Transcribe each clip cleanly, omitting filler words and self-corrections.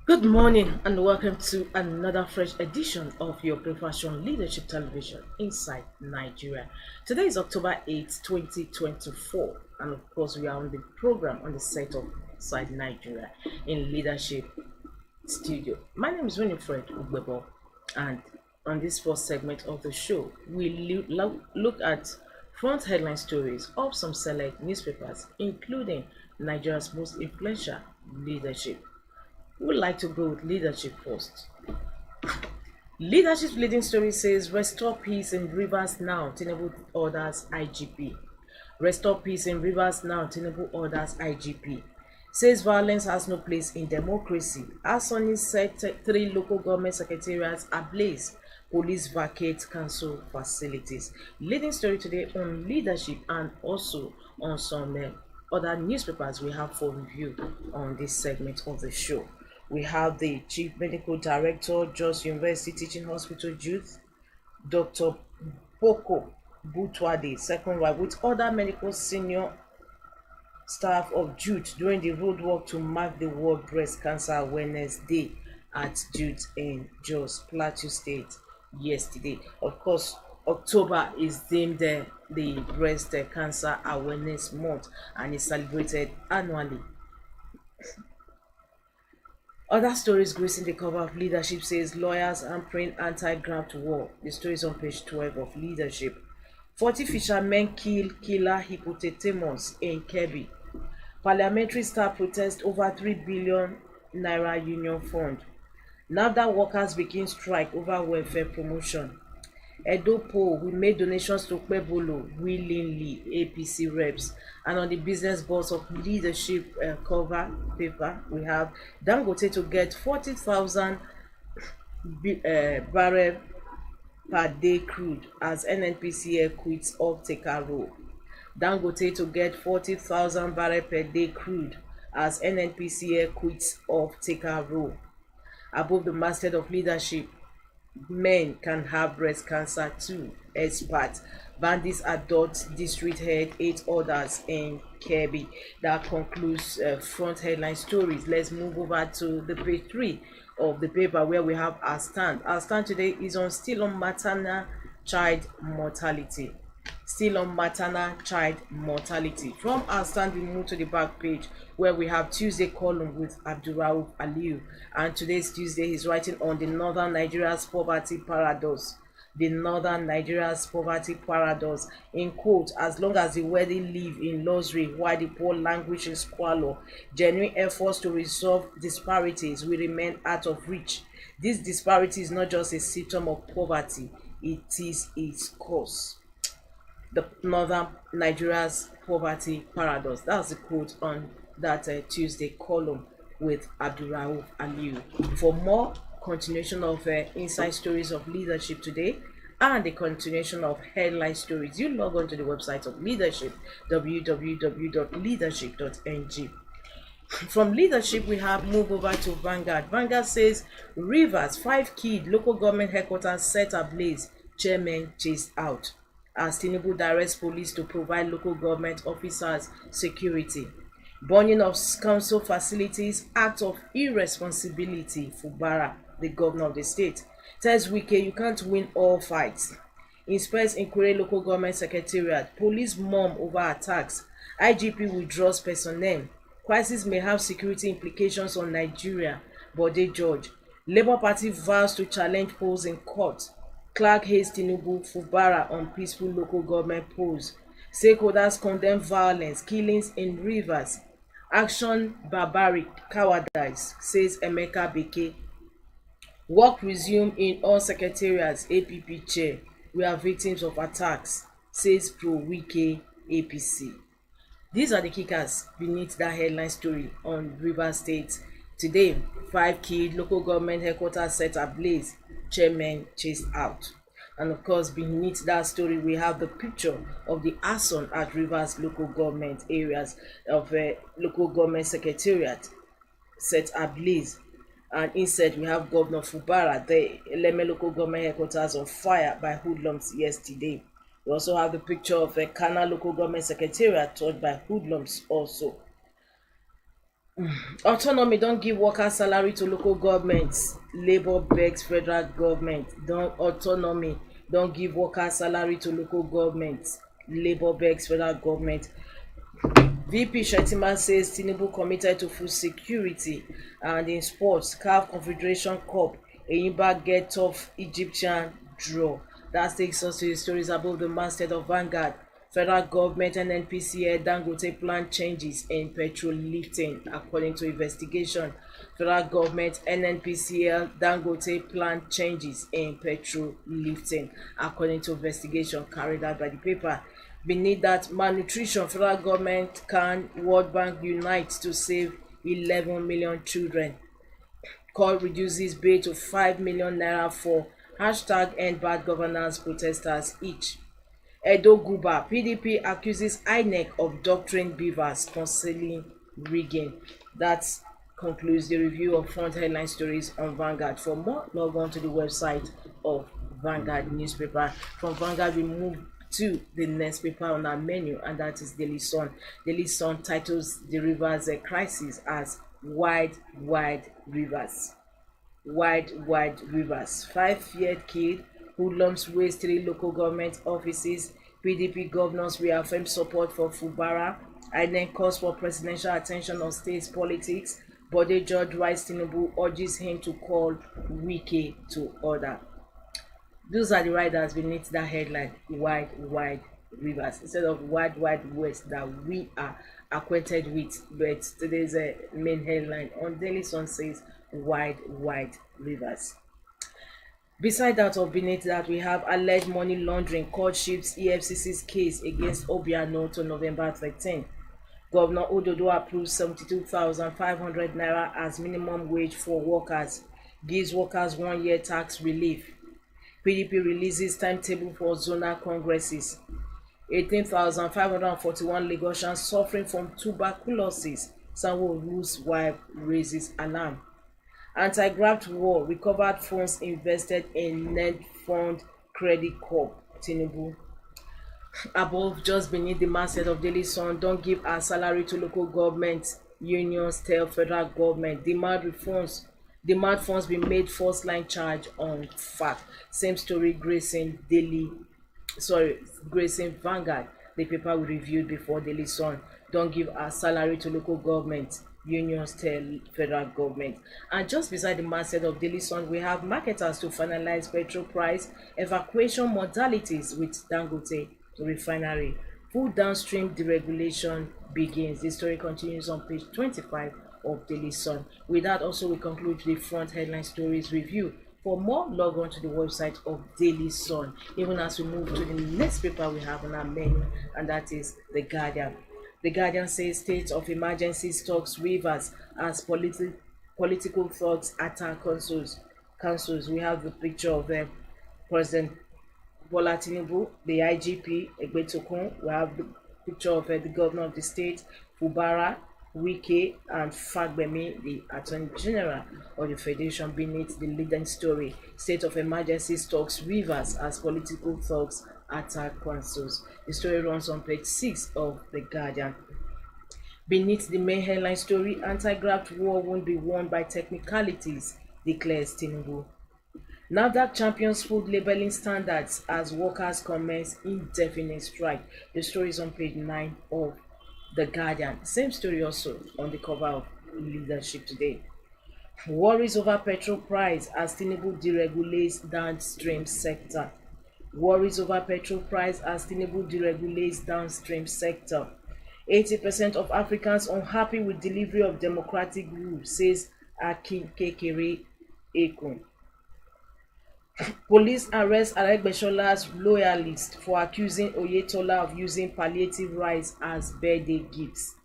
Good morning and welcome to another fresh edition of your Professional Leadership Television Inside Nigeria. Today is October 8th, 2024, and of course, we are on the program on the set of Inside Nigeria in Leadership Studio. My name is Winifred Ugbebo, and on this first segment of the show, we look at front headline stories of some select newspapers, including Nigeria's most influential leadership. We would like to go with leadership first. Leadership's leading story says restore peace in rivers now, Tinubu orders IGP. Restore peace in rivers now, Tinubu orders IGP. Says violence has no place in democracy. As Sonny said, three local government secretariats ablaze. Police vacate council facilities. Leading story today on leadership and also on some other newspapers we have for review on this segment of the show. We have the Chief Medical Director, Jos University Teaching Hospital Youth, Dr. Boko Butwade, second wife, with other medical senior staff of Jude during the roadwork to mark the World Breast Cancer Awareness Day at Jude in Jos, Plateau State yesterday. Of course, October is deemed the Breast Cancer Awareness Month and is celebrated annually. Other stories gracing the cover of Leadership says lawyers hampering anti-graft war. The story is on page 12 of Leadership. 40 fishermen kill killer hippopotamus in Kebbi. Parliamentary staff protest over 3 billion naira union fund. NAFDA workers begin strike over welfare promotion. Edo poll, we made donations to Pebolo willingly, APC reps. And on the business boards of leadership cover paper, we have Dangote to get 40,000 barrel per day crude as NNPCL quits off-taker role. Dangote to get 40,000 barrel per day crude as NNPCL quits off-taker role. Above the masthead of leadership, men can have breast cancer too. Expert. Bandits adopt district head, 8 others in Kebbi. That concludes front headline stories. Let's move over to the page 3 of the paper where we have our stand. Our stand today is on still on maternal child mortality. Still on maternal child mortality. From our stand, we move to the back page where we have Tuesday column with Abdurrauf Aliyu. And today's Tuesday, he's writing on the Northern Nigeria's poverty paradox. The Northern Nigeria's poverty paradox. In quote, as long as the wealthy live in luxury while the poor languish in squalor, genuine efforts to resolve disparities will remain out of reach. This disparity is not just a symptom of poverty, it is its cause. The Northern Nigeria's poverty paradox. That's the quote on that Tuesday column with Abdurrauf Aliyu. For more continuation of inside stories of leadership today and the continuation of headline stories, you log on to the website of leadership, www.leadership.ng. From leadership, we have moved over to Vanguard. Vanguard says Rivers, 5 killed, local government headquarters set ablaze, chairman chased out. As Tinubu directs police to provide local government officers security. Burning of council facilities, act of irresponsibility. Fubara, the governor of the state, tells Wike you can't win all fights. Inspects inquiry local government secretariat. Police murmur over attacks. IGP withdraws personnel. Crisis may have security implications on Nigeria, Bode George. Labour Party vows to challenge polls in court. Clark hates Tinubu, Fubara on peaceful local government polls. Stakeholders condemn violence, killings in rivers. Action barbaric, cowardice, says Emeka Beke. Work resume in all secretariats, APP chair. We are victims of attacks, says pro-Wike APC. These are the kickers beneath that headline story on Rivers State. Today, 5 killed, local government headquarters set ablaze, chairman chased out. And of course, beneath that story, we have the picture of the arson at Rivers local government areas of local government secretariat set ablaze. And inside, we have Governor Fubara, the Eleme local government headquarters on fire by hoodlums yesterday. We also have the picture of a Kana local government secretariat touched by hoodlums also. Autonomy don't give workers salary to local governments. Labour begs federal government. Don't autonomy don't give workers salary to local governments. Labour begs federal government. VP Shettima says Tinubu committed to food security. And in sports, CAF Confederation Cup, Eyimba get tough Egyptian draw. That takes us to the stories above the masthead of Vanguard. Federal government and NNPCL Dangote plan changes in petrol lifting according to investigation. Federal government NNPCL Dangote plan changes in petrol lifting according to investigation carried out by the paper. Beneath that, malnutrition, federal government can World Bank unite to save 11 million children. Court reduces bail to 5 million naira for hashtag end bad governance protesters each. Edo Guba, PDP accuses INEC of doctoring beavers concealing rigging. That concludes the review of front headline stories on Vanguard. For more, log on to the website of Vanguard newspaper. From Vanguard, we move to the next paper on our menu, and that is Daily Sun. Daily Sun titles the rivers crisis as wide rivers. Wide rivers. 5 year kid hoodlums waste 3 local government offices. PDP governors reaffirm support for Fubara. INEC calls for presidential attention on state politics. Bode George writes Tinubu urges him to call Wike to order. Those are the riders beneath that headline, wide rivers, instead of wide west that we are acquainted with. But today's main headline on Daily Sun says wide rivers. Beside that, or beneath that, we have alleged money laundering. Court shifts EFCC's case against Obiano to November 13. Governor Ododo approves 72,500 naira as minimum wage for workers. Gives workers 1 year tax relief. PDP releases timetable for zonal congresses. 18,541 Lagosians suffering from tuberculosis. Sanwo-Olu's wife raises alarm. Anti-graft war, recovered funds invested in Net Fund Credit Corp. Tinubu. Above, just beneath the masthead of Daily Sun, don't give our salary to local governments. Unions tell federal government. Demand funds be made first line charge on fact. Same story gracing Vanguard. The paper we reviewed before Daily Sun. Don't give our salary to local government. Unions tell federal government. And just beside the masthead of Daily Sun, we have marketers to finalize petrol price evacuation modalities with Dangote refinery. Full downstream deregulation begins. The story continues on page 25 of Daily Sun. With that, also we conclude the front headline stories review. For more, log on to the website of Daily Sun. Even as we move to the next paper we have on our menu, and that is The Guardian. The Guardian says state of emergency stalks rivers as political thugs attack councils. We have the picture of President Bola Tinubu, the IGP, Egbetokun. We have the picture of the governor of the state, Fubara, Wike, and Fagbemi, the Attorney General of the Federation, beneath the leading story. State of emergency stalks rivers as political thugs attack councils. The story runs on page 6 of The Guardian. Beneath the main headline story, anti-graft war won't be won by technicalities, declares Tinubu. NAFDAC champions food labeling standards as workers commence indefinite strike. The story is on page 9 of The Guardian. Same story also on the cover of Leadership Today. Worries over petrol price as Tinubu deregulates downstream sector. Worries over petrol price as Tinubu deregulates downstream sector. 80% of Africans unhappy with delivery of democratic rule, says Akin Kekere Ekun. Police arrest Aregbesol's loyalist for accusing Oyetola of using palliative rice as birthday gifts.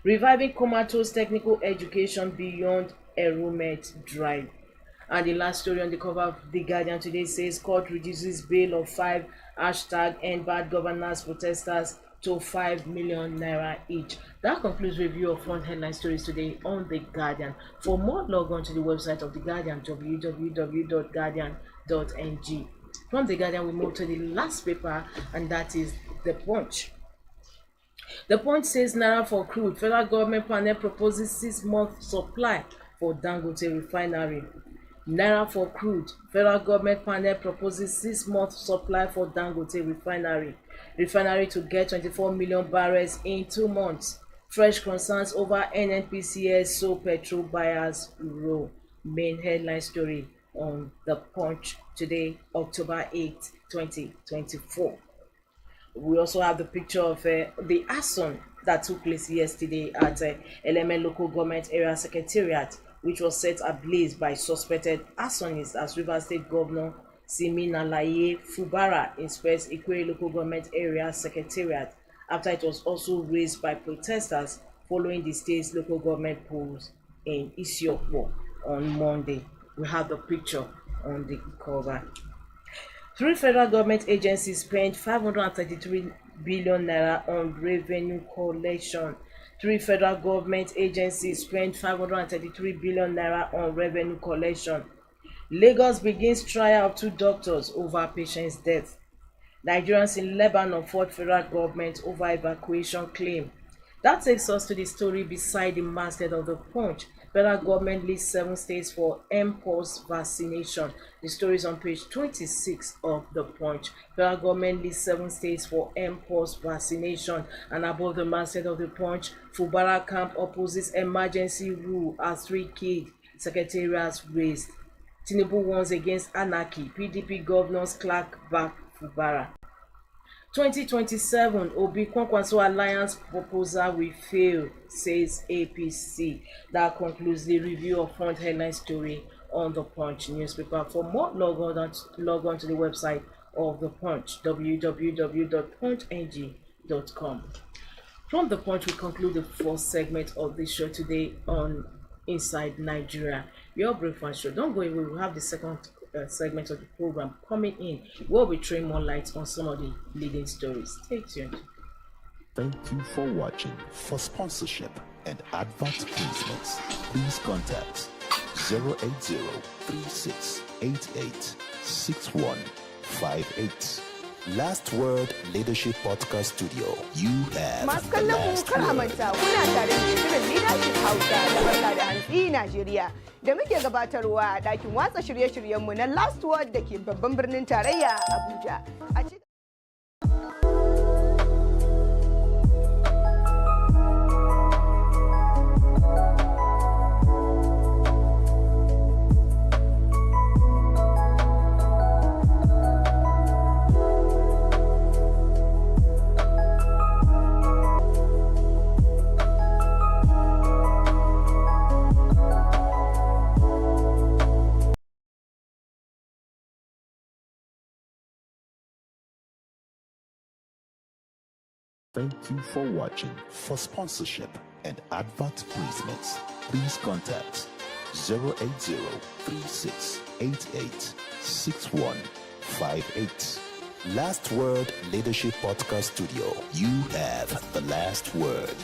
Reviving comatose technical education beyond enrollment drive. And the last story on the cover of The Guardian today says court reduces bail of 5 hashtag end bad governance protesters to 5 million naira each. That concludes review of front headline stories today on The Guardian. For more, log on to the website of The Guardian, www.guardian.ng. From The Guardian, we move to the last paper, and that is The Punch. The Punch says naira for crude. Federal government panel proposes 6-month supply for Dangote refinery. Naira for crude. Federal government panel proposes 6-month supply for Dangote refinery. Refinery to get 24 million barrels in 2 months. Fresh concerns over NNPCL so petrol buyers roll. Main headline story on The Punch today, October 8th, 2024. We also have the picture of the arson that took place yesterday at Eleme Local Government Area Secretariat, which was set ablaze by suspected arsonists as Rivers State Governor Siminalayi Fubara inspects Ikwerre Local Government Area Secretariat after it was also raised by protesters following the state's local government polls in Isiokpo on Monday. We have the picture on the cover. 3 federal government agencies spent 533 billion naira on revenue collection. 3 federal government agencies spent 533 billion naira on revenue collection. Lagos begins trial of 2 doctors over patient's death. Nigerians in Lebanon fought federal government over evacuation claim. That takes us to the story beside the masthead of The Punch. Federal government lists 7 states for mpox vaccination. The story is on page 26 of The Punch. Federal government lists 7 states for mpox vaccination. And above the masthead of The Punch, Fubara camp opposes emergency rule as 3 key secretariats raised. Tinubu warns against anarchy. PDP governors clerk back Fubara. 2027 Obi Kwankwaso alliance proposal will fail, says APC. That concludes the review of front headline story on The Punch newspaper. For more, log on to the website of The Punch, www.punchng.com. From The Punch, we conclude the first segment of this show today on Inside Nigeria, your breakfast show. Don't go away, we'll have the second segment of the program coming in, where we train more light on some of the leading stories. Stay tuned. Thank you for watching. For sponsorship and advert placements, please contact 08036886158. Last Word Leadership Podcast Studio. You have the last word. Kuna tare da shirin Leadership Hausa da barka da hantsi Najeriya da muke gabatarwa a ɗakin watsa shirye-shiryenmu na Last Word da ke babban birnin tarayya Abuja. Thank you for watching. For sponsorship and advert placements, please contact 08036886158. Last Word Leadership Podcast Studio. You have the last word.